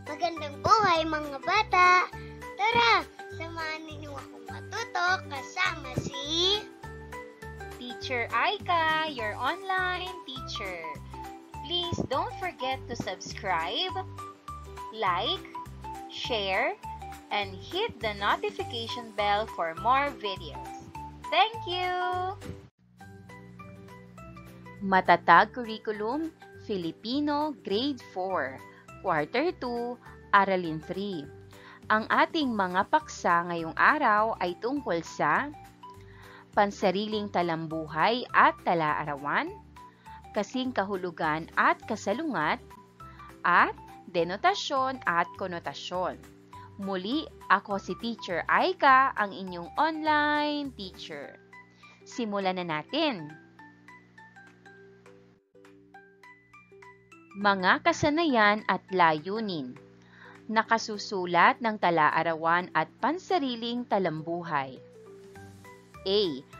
Magandang buhay mga bata! Tara, samahan ninyo akong matuto kasama si Teacher Aika, your online teacher. Please don't forget to subscribe, like, share, and hit the notification bell for more videos. Thank you! Matatag Curriculum, Filipino, Grade 4. Quarter 2, Aralin 3. Ang ating mga paksa ngayong araw ay tungkol sa pansariling talambuhay at talaarawan, kasing kahulugan at kasalungat, at denotasyon at konotasyon. Muli, ako si Teacher Aika, ang inyong online teacher. Simulan na natin! Mga kasanayan at layunin. Nakasusulat ng talaarawan at pansariling talambuhay. A.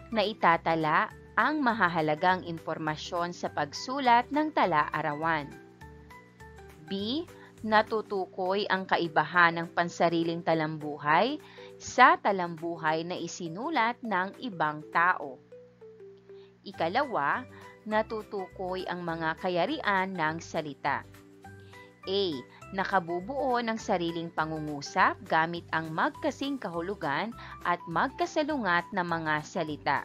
Naitatala ang mahahalagang impormasyon sa pagsulat ng talaarawan. B. Natutukoy ang kaibahan ng pansariling talambuhay sa talambuhay na isinulat ng ibang tao. Ikalawa, natutukoy ang mga kayarian ng salita. A. Nakabubuo ng sariling pangungusap gamit ang magkasing kahulugan at magkasalungat na mga salita.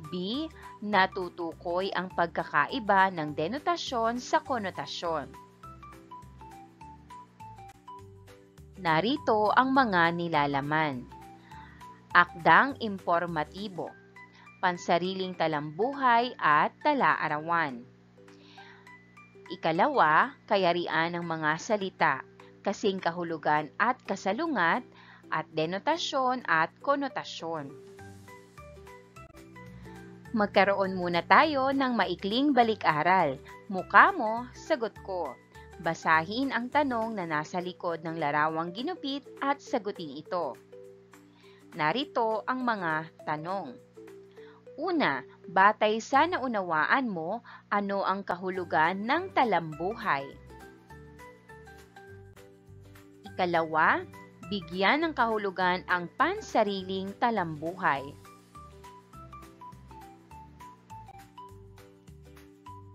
B. Natutukoy ang pagkakaiba ng denotasyon sa konotasyon. Narito ang mga nilalaman. Akdang impormatibo, pansariling talambuhay at talaarawan. Ikalawa, kayarian ng mga salita, kasing kahulugan at kasalungat, at denotasyon at konotasyon. Magkaroon muna tayo ng maikling balik-aral. Mukha mo, sagot ko. Basahin ang tanong na nasa likod ng larawang ginupit at sagutin ito. Narito ang mga tanong. Una, batay sa naunawaan mo, ano ang kahulugan ng talambuhay? Ikalawa, bigyan ng kahulugan ang pansariling talambuhay.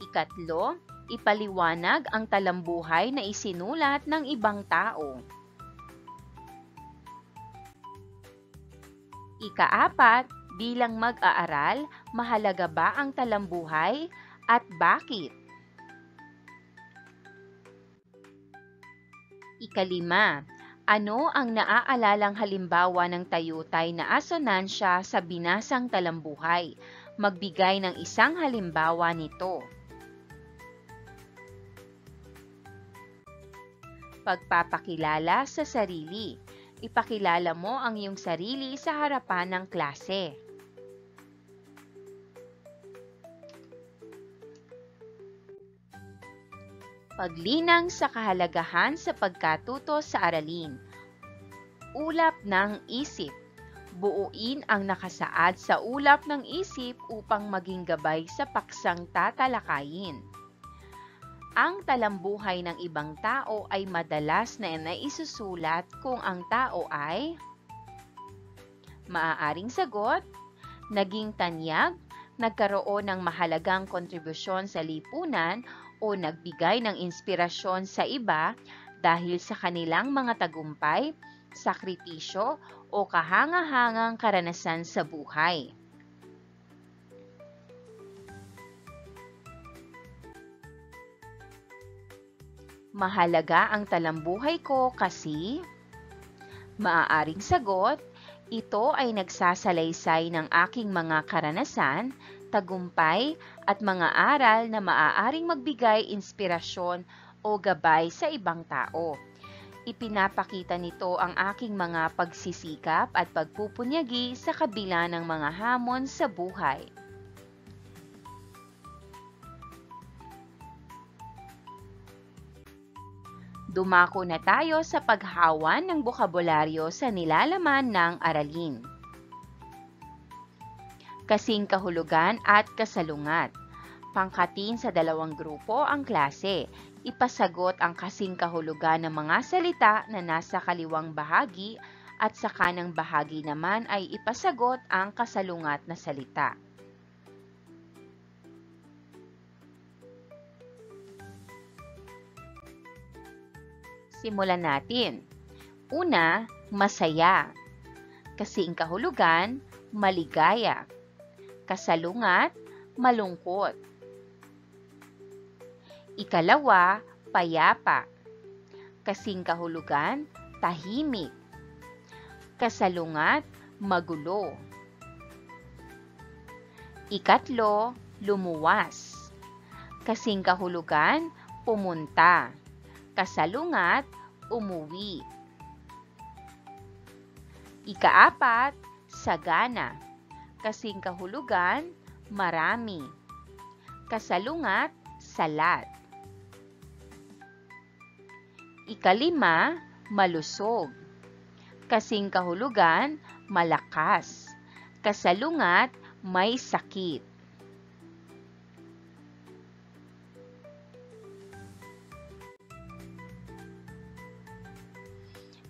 Ikatlo, ipaliwanag ang talambuhay na isinulat ng ibang tao. Ikaapat, bilang mag-aaral, mahalaga ba ang talambuhay at bakit? Ikalima, ano ang naaalalang halimbawa ng tayutay na asonansya sa binasang talambuhay? Magbigay ng isang halimbawa nito. Pagpapakilala sa sarili. Ipakilala mo ang iyong sarili sa harapan ng klase. Paglinang sa kahalagahan sa pagkatuto sa aralin. Ulap ng isip. Buuin ang nakasaad sa ulap ng isip upang maging gabay sa paksang tatalakayin. Ang talambuhay ng ibang tao ay madalas na naisusulat kung ang tao ay maaaring sagot, naging tanyag, nagkaroon ng mahalagang kontribusyon sa lipunan o nagbigay ng inspirasyon sa iba dahil sa kanilang mga tagumpay, sakripisyo o kahangahangang karanasan sa buhay. Mahalaga ang talambuhay ko kasi maaaring sagot, ito ay nagsasalaysay ng aking mga karanasan, tagumpay at mga aral na maaaring magbigay inspirasyon o gabay sa ibang tao. Ipinapakita nito ang aking mga pagsisikap at pagpupunyagi sa kabila ng mga hamon sa buhay. Dumako na tayo sa paghawan ng bokabularyo sa nilalaman ng aralin. Kasing kahulugan at kasalungat. Pangkatin sa dalawang grupo ang klase. ipasagot ang kasing kahulugan ng mga salita na nasa kaliwang bahagi at sa kanang bahagi naman ay ipasagot ang kasalungat na salita. Simulan natin. Una, masaya. Kasing kahulugan, maligaya. Kasalungat, malungkot. Ikalawa, payapa. Kasing kahulugan, tahimik. Kasalungat, magulo. Ikatlo, lumuwas. Kasing kahulugan, pumunta. Kasalungat, umuwi. Ikaapat, sagana. Kasing kahulugan, marami. Kasalungat, salat. Ikalima, malusog. Kasing kahulugan, malakas. Kasalungat, may sakit.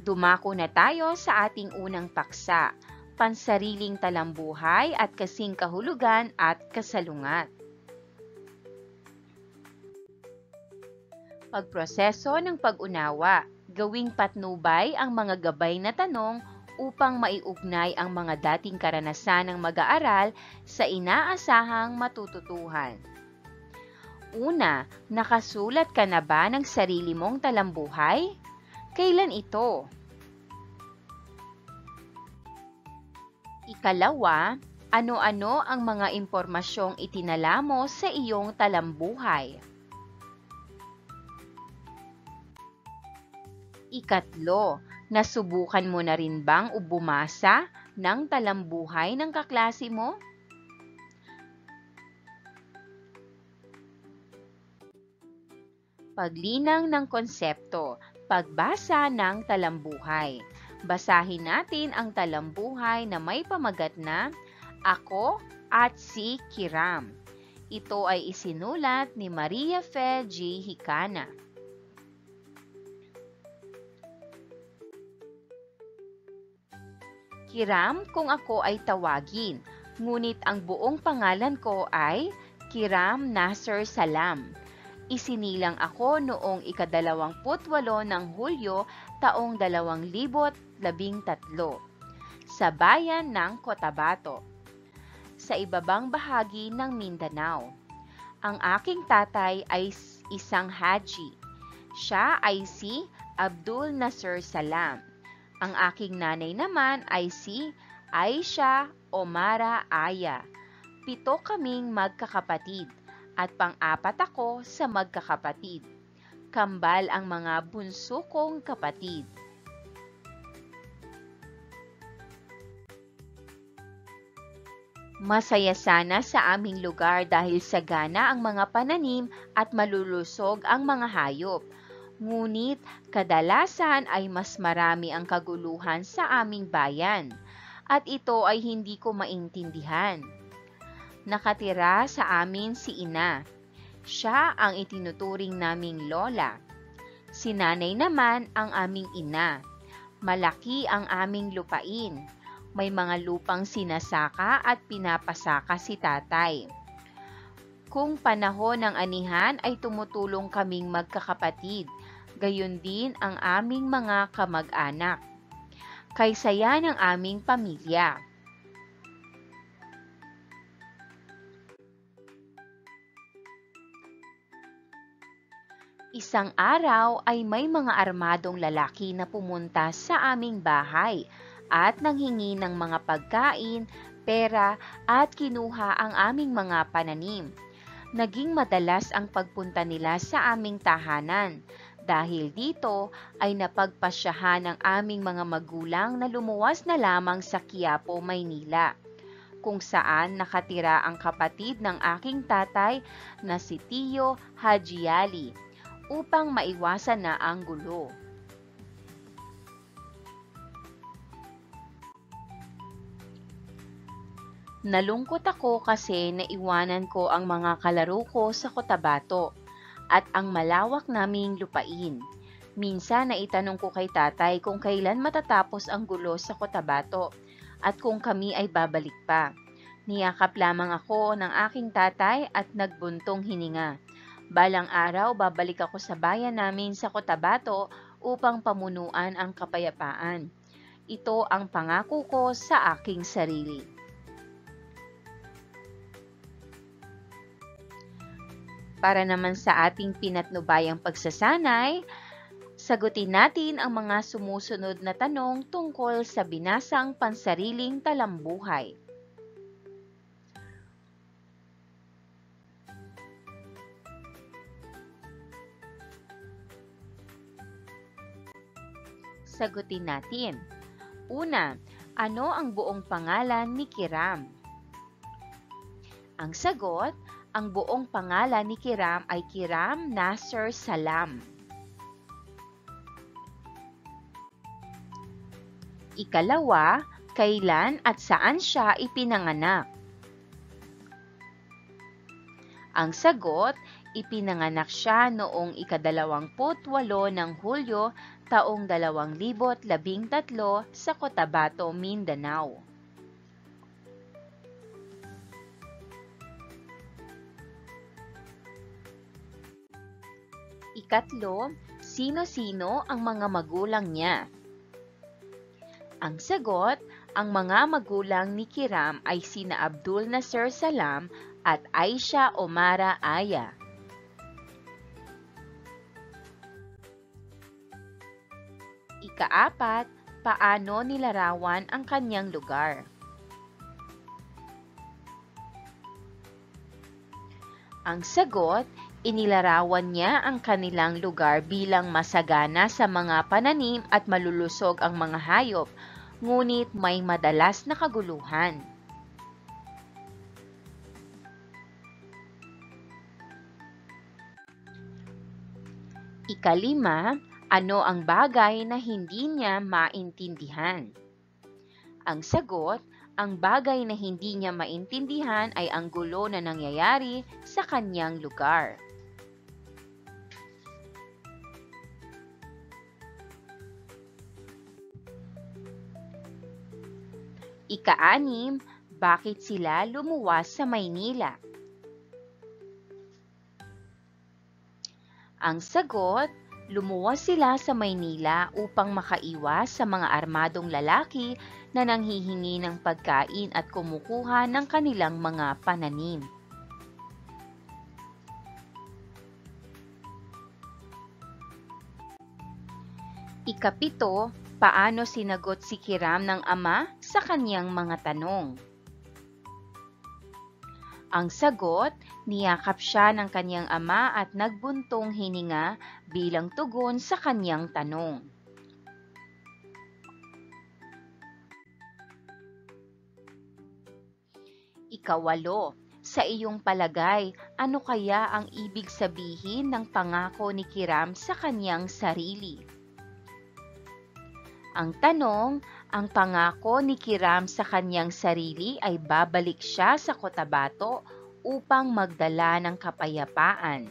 Dumako na tayo sa ating unang paksa, pansariling talambuhay at kasing kahulugan at kasalungat. Pagproseso ng pag-unawa, gawing patnubay ang mga gabay na tanong upang maiugnay ang mga dating karanasan ng mag-aaral sa inaasahang matututuhan. Una, nakasulat ka na ba ng sarili mong talambuhay? Kailan ito? Ikalawa, ano-ano ang mga impormasyong itinala mo sa iyong talambuhay? Ikatlo, nasubukan mo na rin bang bumasa ng talambuhay ng kaklase mo? Paglinang ng konsepto, pagbasa ng talambuhay. Basahin natin ang talambuhay na may pamagat na Ako at si Kiram. Ito ay isinulat ni Maria Fe G. Hicana. Kiram kung ako ay tawagin, ngunit ang buong pangalan ko ay Kiram Nasser Salam. Isinilang ako noong ika-28 ng Hulyo taong 2013 sa bayan ng Cotabato, sa ibabang bahagi ng Mindanao. Ang aking tatay ay isang haji. Siya ay si Abdul Nasser Salam. Ang aking nanay naman ay si Aisha Omara Aya. 7 kaming magkakapatid. At pang-apat ako sa magkakapatid. Kambal ang mga bunso kong kapatid. Masaya sana sa aming lugar dahil sagana ang mga pananim at malulusog ang mga hayop. Ngunit kadalasan ay mas marami ang kaguluhan sa aming bayan. At ito ay hindi ko maintindihan. Nakatira sa amin si ina. Siya ang itinuturing naming lola. Si nanay naman ang aming ina. Malaki ang aming lupain. May mga lupang sinasaka at pinapasaka si tatay. Kung panahon ng anihan ay tumutulong kaming magkakapatid. Gayon din ang aming mga kamag-anak. Kaysaya ng aming pamilya. Isang araw ay may mga armadong lalaki na pumunta sa aming bahay at nanghingi ng mga pagkain, pera at kinuha ang aming mga pananim. Naging madalas ang pagpunta nila sa aming tahanan. Dahil dito ay napagpasyahan ng aming mga magulang na lumuwas na lamang sa Quiapo, Maynila, kung saan nakatira ang kapatid ng aking tatay na si Tio Haji Ali, upang maiwasan na ang gulo. Nalungkot ako kasi naiwanan ko ang mga kalaro ko sa Cotabato. at ang malawak naming lupain. Minsan naitanong ko kay tatay kung kailan matatapos ang gulo sa Cotabato at kung kami ay babalik pa. Niyakap lamang ako ng aking tatay at nagbuntong hininga. Balang araw babalik ako sa bayan namin sa Cotabato upang pamunuan ang kapayapaan. Ito ang pangako ko sa aking sarili. Para naman sa ating pinatnubayang pagsasanay, sagutin natin ang mga sumusunod na tanong tungkol sa binasang pansariling talambuhay. Sagutin natin. Una, ano ang buong pangalan ni Kiram? Ang sagot, ang buong pangalan ni Kiram ay Kiram Nasser Salam. Ikalawa, kailan at saan siya ipinanganak? Ang sagot, ipinanganak siya noong ika-28 ng Hulyo taong 2013 sa Cotabato, Mindanao. Ikatlo, sino-sino ang mga magulang niya? Ang sagot, ang mga magulang ni Kiram ay sina Abdul Nasser Salam at Aisha Omara Aya. Ikaapat, paano nilarawan ang kanyang lugar? Ang sagot, inilarawan niya ang kanilang lugar bilang masagana sa mga pananim at malulusog ang mga hayop, ngunit may madalas na kaguluhan. Ikalima, ano ang bagay na hindi niya maintindihan? Ang sagot, ang bagay na hindi niya maintindihan ay ang gulo na nangyayari sa kanyang lugar. Ika-anim, bakit sila lumuwas sa Maynila? Ang sagot, lumuwas sila sa Maynila upang makaiwas sa mga armadong lalaki na nanghihingi ng pagkain at kumukuha ng kanilang mga pananim. Ikapito, paano sinagot si Kiram ng ama sa kaniyang mga tanong? Ang sagot, niyakap siya ng kaniyang ama at nagbuntong hininga bilang tugon sa kaniyang tanong. Ikawalo, sa iyong palagay, ano kaya ang ibig sabihin ng pangako ni Kiram sa kaniyang sarili? Ang tanong, ang pangako ni Kiram sa kaniyang sarili ay babalik siya sa Cotabato upang magdala ng kapayapaan.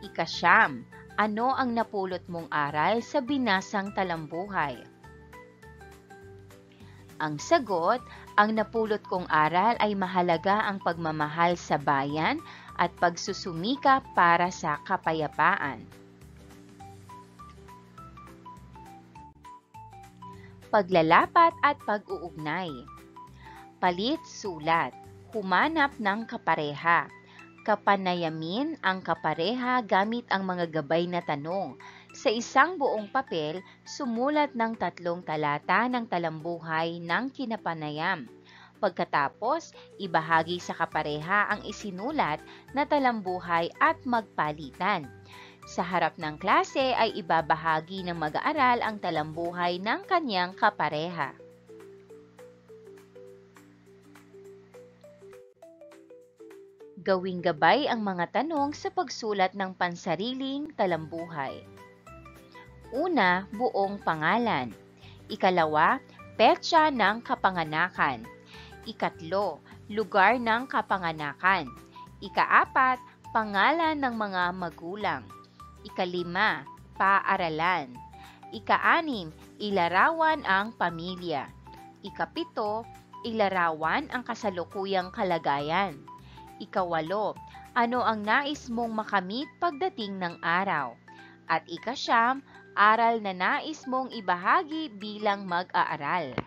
Ika-9, ano ang napulot mong aral sa binasang talambuhay? Ang sagot, ang napulot kong aral ay mahalaga ang pagmamahal sa bayan at pagsusumika para sa kapayapaan. Paglalapat at pag-uugnay. Palit sulat. Humanap ng kapareha. Kapanayamin ang kapareha gamit ang mga gabay na tanong. Sa isang buong papel, sumulat ng 3 talata ng talambuhay ng kinapanayam. Pagkatapos, ibahagi sa kapareha ang isinulat na talambuhay at magpalitan. Sa harap ng klase ay ibabahagi ng mag-aaral ang talambuhay ng kanyang kapareha. Gawing gabay ang mga tanong sa pagsulat ng pansariling talambuhay. Una, buong pangalan. Ikalawa, petsa ng kapanganakan. Ikatlo, lugar ng kapanganakan. Ika-4, pangalan ng mga magulang. Ika-5, paaralan. Ika-6, ilarawan ang pamilya. Ika-7, ilarawan ang kasalukuyang kalagayan. Ika-8, ano ang nais mong makamit pagdating ng araw. At ika-9, aral na nais mong ibahagi bilang mag-aaral.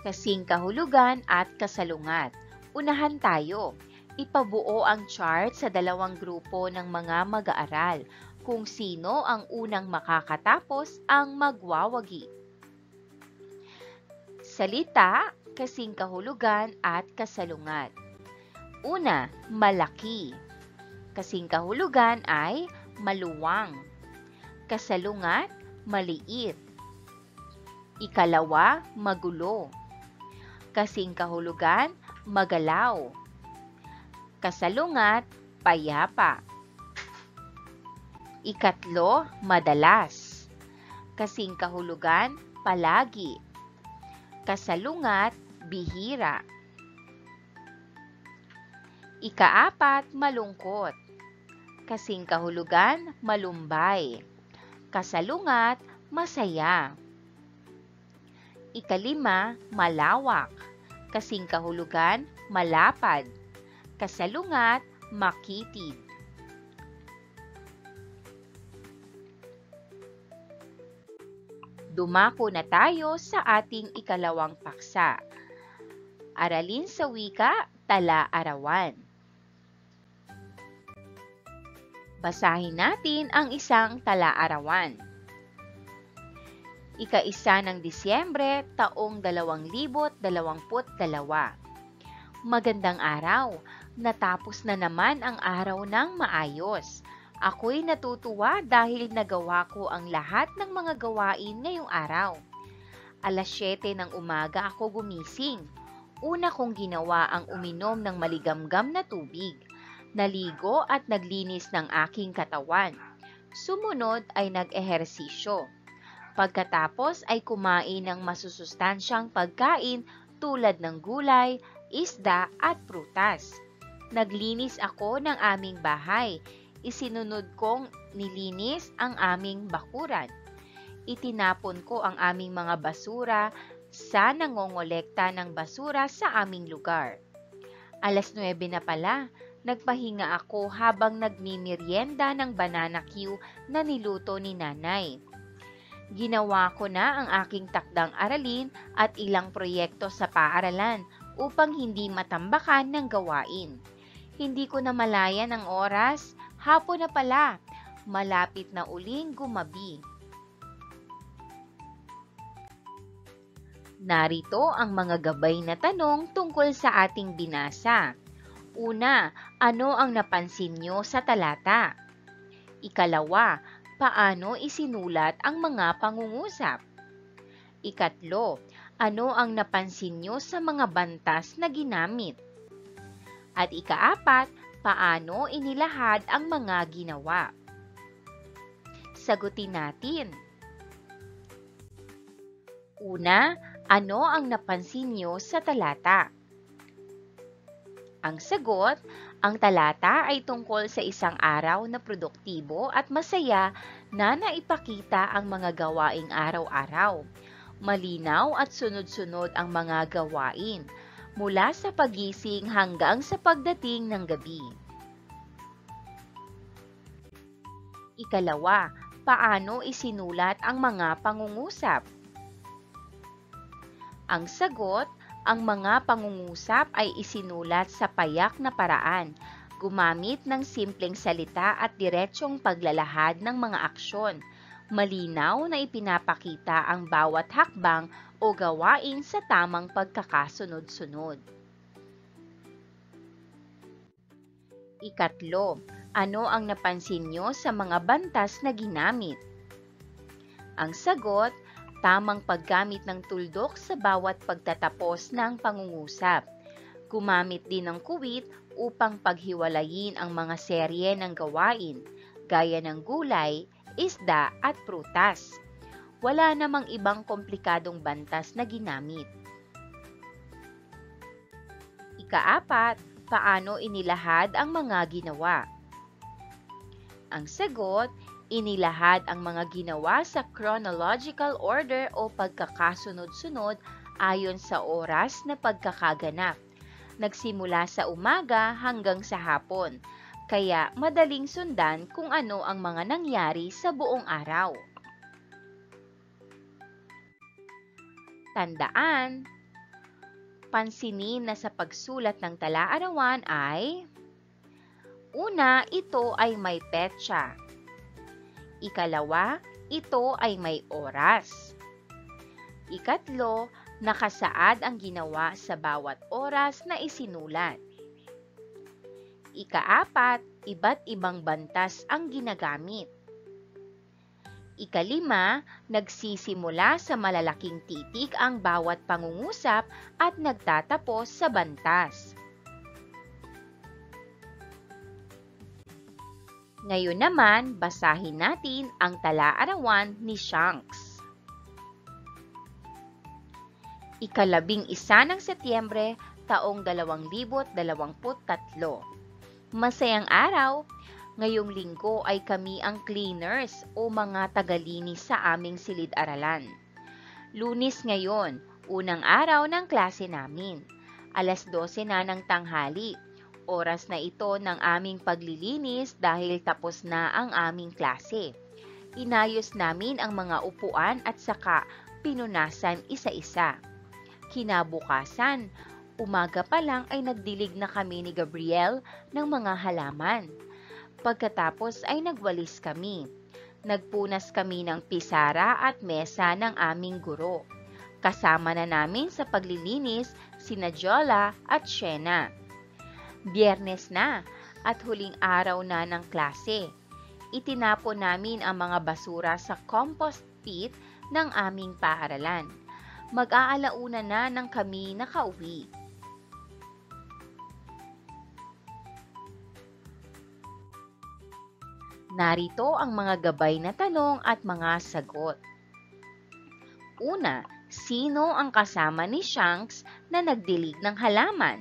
Kasing kahulugan at kasalungat. Unahan tayo. Ipabuo ang chart sa dalawang grupo ng mga mag-aaral. Kung sino ang unang makakatapos ang magwawagi. Salita, kasing kahulugan at kasalungat. Una, malaki. Kasing kahulugan ay maluwang. Kasalungat, maliit. Ikalawa, magulo. Kasing kahulugan, magalaw. Kasalungat, payapa. Ikatlo, madalas. Kasing kahulugan, palagi. Kasalungat, bihira. Ika-4, malungkot. Kasing kahulugan, malumbay. Kasalungat, masaya. Ika-5, malawak. Kasing kahulugan, malapad. Kasalungat, makitid. Dumako na tayo sa ating ikalawang paksa. Aralin sa wika, tala-arawan. Basahin natin ang isang tala-arawan. Ika-1 ng Disyembre, taong 2022. Magandang araw! Natapos na naman ang araw ng maayos. Ako'y natutuwa dahil nagawa ko ang lahat ng mga gawain ngayong araw. Alas 7 ng umaga ako gumising. Una kong ginawa ang uminom ng maligamgam na tubig. Naligo at naglinis ng aking katawan. Sumunod ay nag-ehersisyo. Pagkatapos ay kumain ng masusustansyang pagkain tulad ng gulay, isda at prutas. Naglinis ako ng aming bahay. Isinunod kong nilinis ang aming bakuran. Itinapon ko ang aming mga basura sa nangongolekta ng basura sa aming lugar. Alas 9 na pala, nagpahinga ako habang nagmimerienda ng banana Q na niluto ni nanay. Ginawa ko na ang aking takdang aralin at ilang proyekto sa paaralan upang hindi matambakan ng gawain. Hindi ko na malayan ang oras, hapon na pala, malapit na uling gumabi. Narito ang mga gabay na tanong tungkol sa ating binasa. Una, ano ang napansin nyo sa talata? Ikalawa, paano isinulat ang mga pangungusap? Ikatlo, ano ang napansin nyo sa mga bantas na ginamit? At ika-4, paano inilahad ang mga ginawa? Sagutin natin. Una, ano ang napansin nyo sa talata? Ang sagot, ang talata ay tungkol sa isang araw na produktibo at masaya na naipakita ang mga gawaing araw-araw. Malinaw at sunod-sunod ang mga gawain, mula sa pagising hanggang sa pagdating ng gabi. Ikalawa, paano isinulat ang mga pangungusap? Ang sagot, ang mga pangungusap ay isinulat sa payak na paraan, gumamit ng simpleng salita at diretsyong paglalahad ng mga aksyon. Malinaw na ipinapakita ang bawat hakbang o gawain sa tamang pagkakasunod-sunod. Ikatlo, ano ang napansin nyo sa mga bantas na ginamit? Ang sagot, tamang paggamit ng tuldok sa bawat pagtatapos ng pangungusap. Gumamit din ng kuwit upang paghiwalayin ang mga serye ng gawain, gaya ng gulay, isda at prutas. wala namang ibang komplikadong bantas na ginamit. Ika-4, paano inilahad ang mga ginawa? Ang sagot, inilahad ang mga ginawa sa chronological order o pagkakasunod-sunod ayon sa oras na pagkakaganap. Nagsimula sa umaga hanggang sa hapon, kaya madaling sundan kung ano ang mga nangyari sa buong araw. Tandaan, pansinin na sa pagsulat ng tala-arawan ay: una, ito ay may petsa. Ikalawa, ito ay may oras. Ikatlo, nakasaad ang ginawa sa bawat oras na isinulat. Ika-4, iba't ibang bantas ang ginagamit. Ika-5, nagsisimula sa malalaking titik ang bawat pangungusap at nagtatapos sa bantas. Ngayon naman, basahin natin ang tala-arawan ni Shanks. Ika-11 ng Setyembre, taong 2023. Masayang araw! Ngayong linggo ay kami ang cleaners o mga tagalinis sa aming silid-aralan. Lunes ngayon, unang araw ng klase namin. 12:00 na ng tanghali. Oras na ito ng aming paglilinis dahil tapos na ang aming klase. Inayos namin ang mga upuan at saka pinunasan isa-isa. Kinabukasan, umaga pa lang ay nagdilig na kami ni Gabriel ng mga halaman. Pagkatapos ay nagwalis kami. Nagpunas kami ng pisara at mesa ng aming guro. Kasama na namin sa paglilinis sina Jola at Shena. Biyernes na at huling araw na ng klase. Itinapon namin ang mga basura sa compost pit ng aming paaralan. Mag-aalauna na nang kami nakauwi. Narito ang mga gabay na tanong at mga sagot. Una, sino ang kasama ni Shanks na nagdilig ng halaman?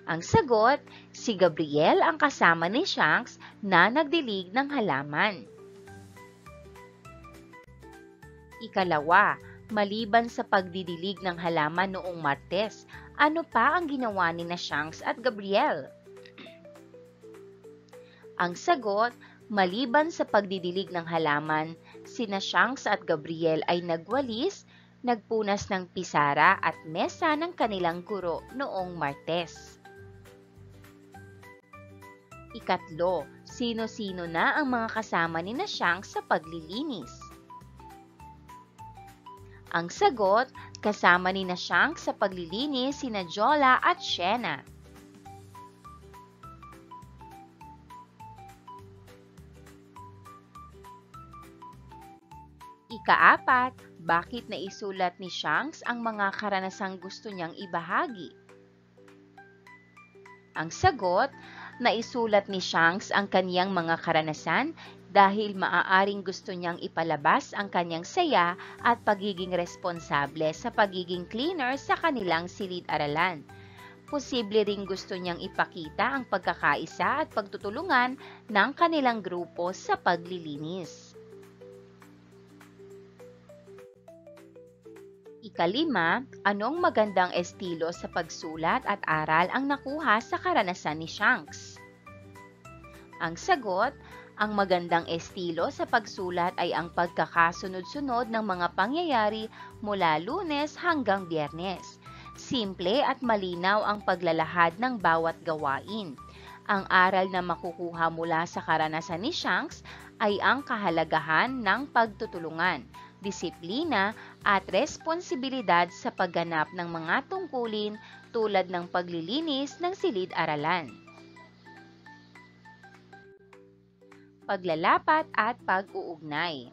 Ang sagot, si Gabriel ang kasama ni Shanks na nagdilig ng halaman. Ikalawa, maliban sa pagdidilig ng halaman noong Martes, ano pa ang ginawa ni Shanks at Gabriel? Ang sagot, maliban sa pagdidilig ng halaman, sina Shanks at Gabriel ay nagwalis, nagpunas ng pisara at mesa ng kanilang guro noong Martes. Ikatlo, sino-sino na ang mga kasama ni Shanks sa paglilinis? Ang sagot, kasama ni Shanks sa paglilinis sina Jola at Shena. Ika-4, bakit naisulat ni Shanks ang mga karanasang gusto niyang ibahagi? Ang sagot, naisulat ni Shanks ang kaniyang mga karanasan dahil maaaring gusto niyang ipalabas ang kanyang saya at pagiging responsable sa pagiging cleaner sa kanilang silid-aralan. Posible ring gusto niyang ipakita ang pagkakaisa at pagtutulungan ng kanilang grupo sa paglilinis. Ika-5, anong magandang estilo sa pagsulat at aral ang nakuha sa karanasan ni Shanks? Ang sagot, ang magandang estilo sa pagsulat ay ang pagkakasunod-sunod ng mga pangyayari mula Lunes hanggang Biyernes. Simple at malinaw ang paglalahad ng bawat gawain. Ang aral na makukuha mula sa karanasan ni Shanks ay ang kahalagahan ng pagtutulungan, disiplina at responsibilidad sa pagganap ng mga tungkulin tulad ng paglilinis ng silid-aralan, paglalapat at pag-uugnay.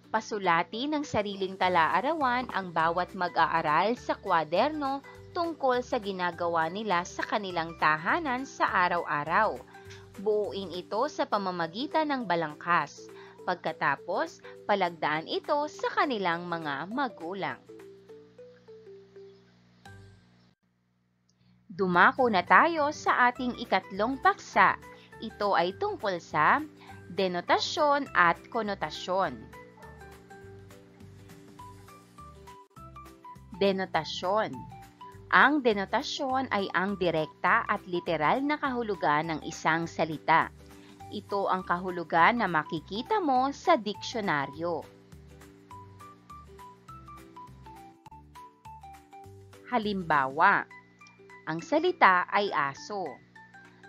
Pasulati ng sariling tala-arawan ang bawat mag-aaral sa kwaderno tungkol sa ginagawa nila sa kanilang tahanan sa araw-araw. Buuin ito sa pamamagitan ng balangkas. Pagkatapos, palagdaan ito sa kanilang mga magulang. Dumako na tayo sa ating ikatlong paksa. Ito ay tungkol sa denotasyon at konotasyon. Denotasyon. Ang denotasyon ay ang direkta at literal na kahulugan ng isang salita. Ito ang kahulugan na makikita mo sa diksyonaryo. Halimbawa, ang salita ay aso.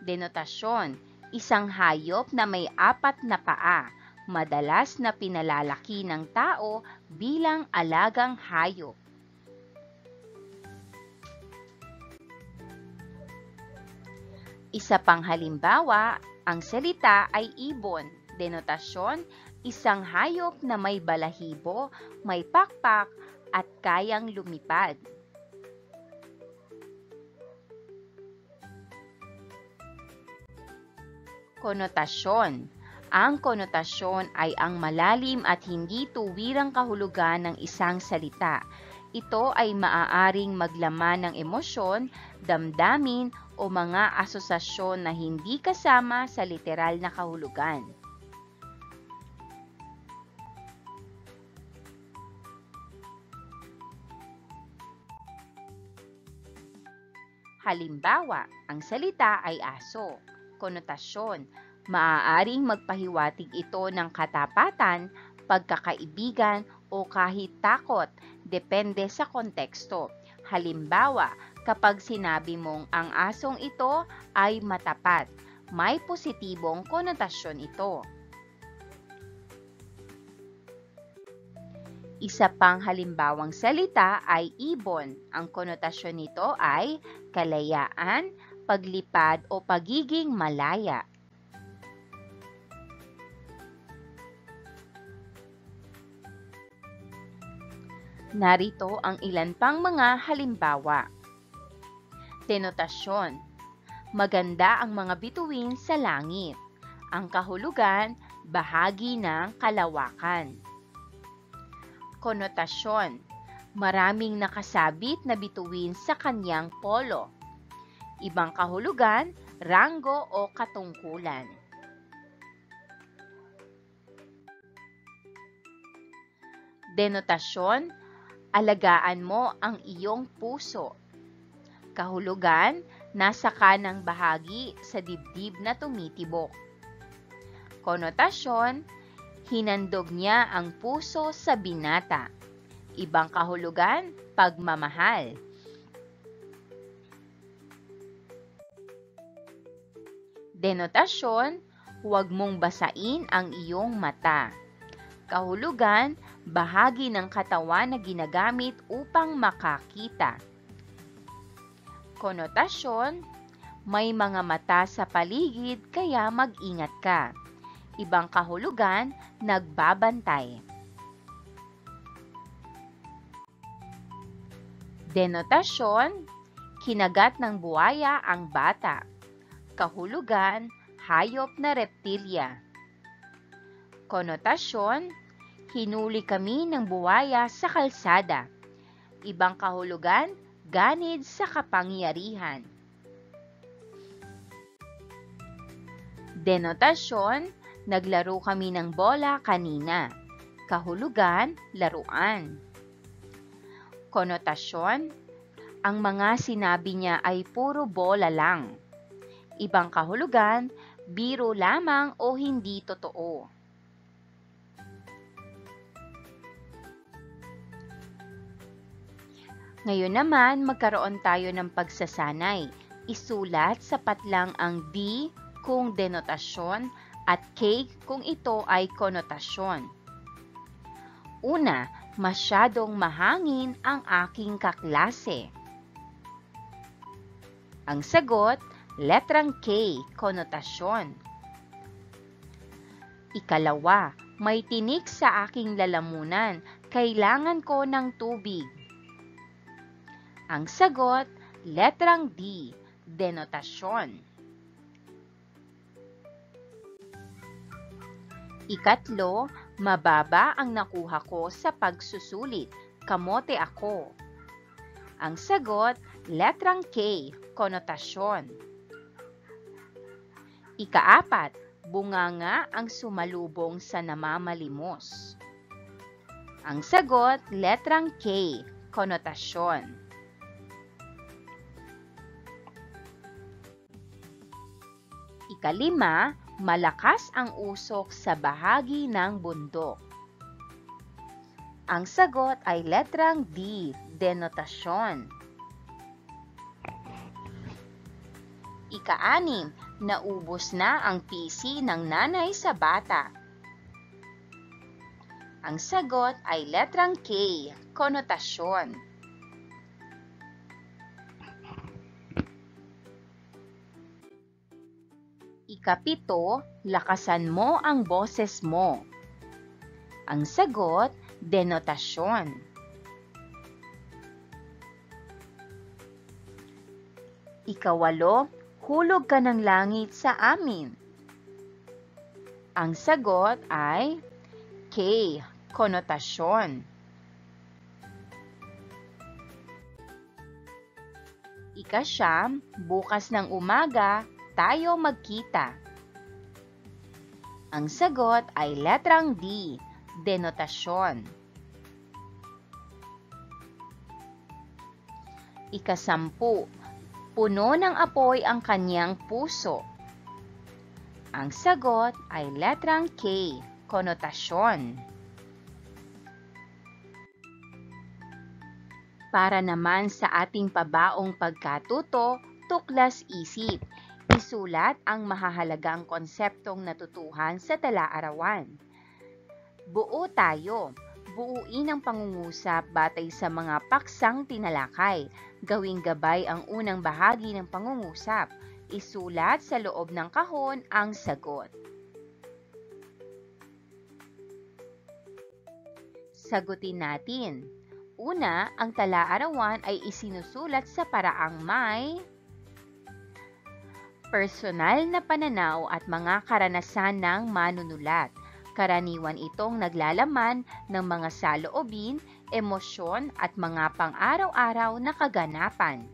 Denotasyon, isang hayop na may 4 na paa, madalas na pinalalaki ng tao bilang alagang hayop. Isa pang halimbawa, ang salita ay ibon. Denotasyon, isang hayop na may balahibo, may pakpak at kayang lumipad. Konotasyon. Ang konotasyon ay ang malalim at hindi tuwirang kahulugan ng isang salita. Ito ay maaaring maglaman ng emosyon, damdamin o mga asosasyon na hindi kasama sa literal na kahulugan. Halimbawa, ang salita ay aso. Konotasyon, maaaring magpahiwatig ito ng katapatan, pagkakaibigan o kahit takot, depende sa konteksto. Halimbawa, kapag sinabi mong ang asong ito ay matapat, may positibong konotasyon ito. Isa pang halimbawang salita ay ibon. Ang konotasyon nito ay kalayaan, paglipad o pagiging malaya. Narito ang ilan pang mga halimbawa. Denotasyon. Maganda ang mga bituin sa langit. Ang kahulugan, bahagi ng kalawakan. Konotasyon. Maraming nakasabit na bituin sa kanyang polo. Ibang kahulugan, ranggo o katungkulan. Denotasyon, alagaan mo ang iyong puso. Kahulugan, nasa kanang bahagi sa dibdib na tumitibok. Konotasyon, hinandog niya ang puso sa binata. Ibang kahulugan, pagmamahal. Denotasyon, huwag mong basain ang iyong mata. Kahulugan, bahagi ng katawan na ginagamit upang makakita. Konotasyon, may mga mata sa paligid kaya mag-ingat ka. Ibang kahulugan, nagbabantay. Denotasyon, kinagat ng buwaya ang bata. Kahulugan, hayop na reptilya. Konotasyon, hinuli kami ng buwaya sa kalsada. Ibang kahulugan, ganid sa kapangyarihan. Denotasyon, naglaro kami ng bola kanina. Kahulugan, laruan. Konotasyon, ang mga sinabi niya ay puro bola lang. Ibang kahulugan, biro lamang o hindi totoo. Ngayon naman, magkaroon tayo ng pagsasanay. Isulat sapat lang ang D kung denotasyon at K kung ito ay konotasyon. Una, masyadong mahangin ang aking kaklase. Ang sagot, letrang K, konotasyon. Ikalawa, may tinik sa aking lalamunan, kailangan ko ng tubig. Ang sagot, letrang D, denotasyon. Ikatlo, mababa ang nakuha ko sa pagsusulit. Kamote ako. Ang sagot, letrang K, konotasyon. Ikaapat, bunganga ang sumalubong sa namamalimos. Ang sagot, letrang K, konotasyon. Ikalima, malakas ang usok sa bahagi ng bundok. Ang sagot ay letrang D, denotasyon. Ika-anim, naubos na ang PC ng nanay sa bata. Ang sagot ay letrang K, konotasyon. Ikapito, lakasan mo ang boses mo. Ang sagot, denotasyon. Ikawalo, hulog ka ng langit sa amin. Ang sagot ay K, konotasyon. Ikasyam, bukas ng umaga, tayo magkita. Ang sagot ay letrang D, denotasyon. Ikasampu, puno ng apoy ang kanyang puso. Ang sagot ay letrang K, konotasyon. Para naman sa ating pabaong pagkatuto, tuklas isip. Isulat ang mahahalagang konseptong natutuhan sa tala-arawan. Buo tayo. Buuin ang pangungusap batay sa mga paksang tinalakay. Gawing gabay ang unang bahagi ng pangungusap. Isulat sa loob ng kahon ang sagot. Sagutin natin. Una, ang tala-arawan ay isinusulat sa paraang may personal na pananaw at mga karanasan ng manunulat. Karaniwan itong naglalaman ng mga saloobin, emosyon at mga pang-araw-araw na kaganapan.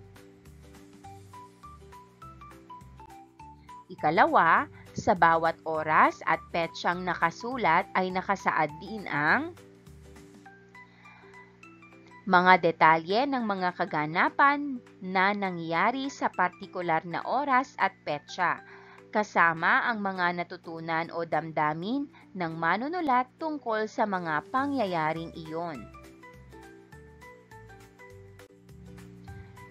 Ikalawa, sa bawat oras at petsang nakasulat ay nakasaad din ang mga detalye ng mga kaganapan na nangyari sa partikular na oras at petsa, kasama ang mga natutunan o damdamin ng manunulat tungkol sa mga pangyayaring iyon.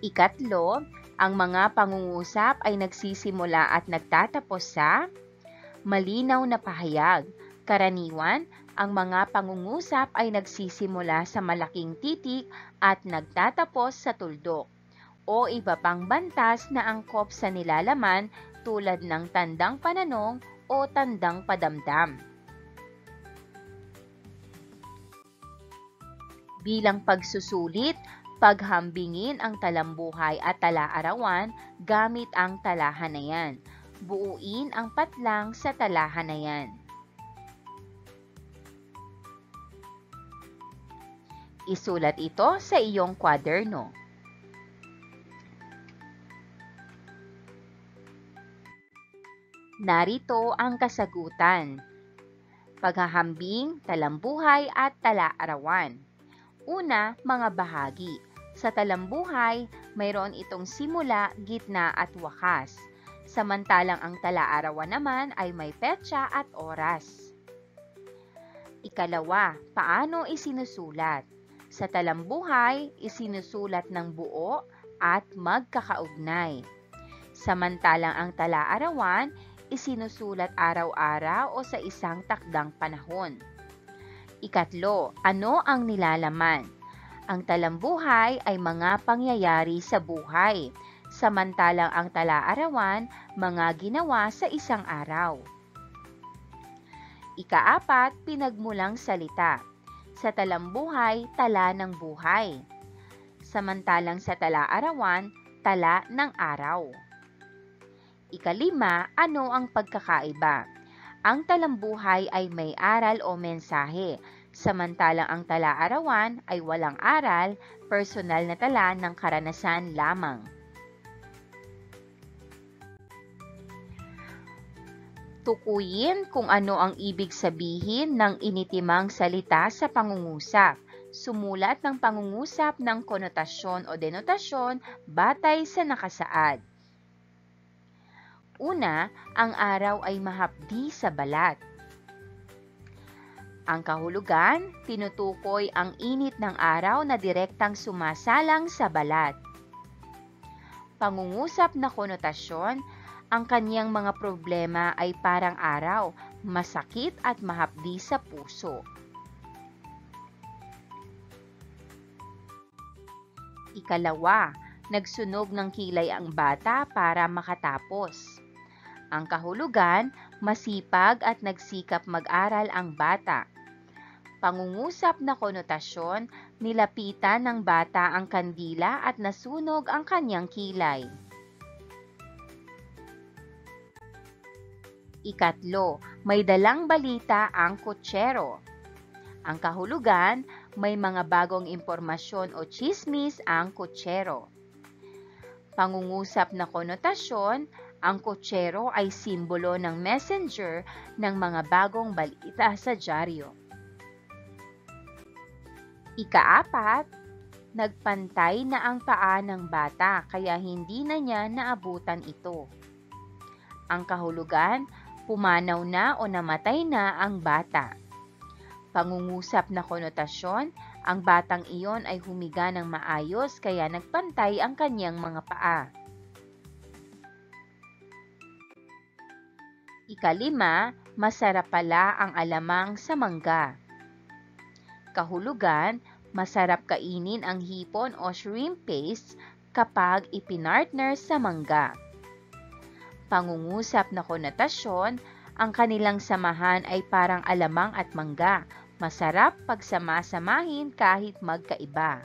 Ikatlo, ang mga pangungusap ay nagsisimula at nagtatapos sa malinaw na pahayag. Karaniwan, ang mga pangungusap ay nagsisimula sa malaking titik at nagtatapos sa tuldok o iba pang bantas na angkop sa nilalaman tulad ng tandang pananong o tandang padamdam. Bilang pagsusulit, paghambingin ang talambuhay at tala-arawan gamit ang talahanayan. Buuin ang patlang sa talahanayan. Isulat ito sa iyong kwaderno. Narito ang kasagutan. Paghahambing, talambuhay at tala-arawan. Una, mga bahagi. Sa talambuhay, mayroon itong simula, gitna at wakas. Samantalang ang tala-arawan naman ay may petsa at oras. Ikalawa, paano isinusulat? Sa talambuhay, isinusulat ng buo at magkakaugnay. Samantalang ang tala-arawan, isinusulat araw-araw o sa isang takdang panahon. Ikatlo, ano ang nilalaman? Ang talambuhay ay mga pangyayari sa buhay, samantalang ang tala-arawan, mga ginawa sa isang araw. Ikaapat, pinagmulang salita. Sa talambuhay, tala ng buhay. Samantalang sa tala-arawan, tala ng araw. Ikalima, ano ang pagkakaiba? Ang talambuhay ay may aral o mensahe, samantalang ang tala-arawan ay walang aral, personal na tala ng karanasan lamang. Tukuyin kung ano ang ibig sabihin ng initimang salita sa pangungusap. Sumulat ng pangungusap ng konotasyon o denotasyon batay sa nakasaad. Una, ang araw ay mahapdi sa balat. Ang kahulugan, tinutukoy ang init ng araw na direktang sumasalang sa balat. Pangungusap na konotasyon, ang kaniyang mga problema ay parang araw, masakit at mahapdi sa puso. Ikalawa, nagsunog ng kilay ang bata para makatapos. Ang kahulugan, masipag at nagsikap mag-aral ang bata. Pangungusap na konotasyon, nilapitan ng bata ang kandila at nasunog ang kanyang kilay. Ikatlo, may dalang balita ang kutsero. Ang kahulugan, may mga bagong impormasyon o tsismis ang kutsero. Pangungusap na konotasyon, ang kutsero ay simbolo ng messenger ng mga bagong balita sa dyaryo. Ikaapat, nagpantay na ang paa ng bata kaya hindi na niya naabutan ito. Ang kahulugan, pumanaw na o namatay na ang bata. Pangungusap na konotasyon, ang batang iyon ay humiga ng maayos kaya nagpantay ang kanyang mga paa. Ikalima, masarap pala ang alamang sa mangga. Kahulugan, masarap kainin ang hipon o shrimp paste kapag ipinartner sa mangga. Pangungusap na konotasyon, ang kanilang samahan ay parang alamang at mangga. Masarap pagsama-samahin kahit magkaiba.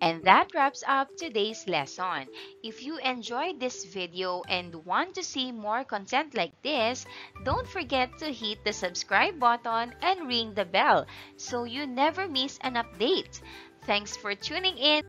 And that wraps up today's lesson. If you enjoyed this video and want to see more content like this, don't forget to hit the subscribe button and ring the bell so you never miss an update. Thanks for tuning in.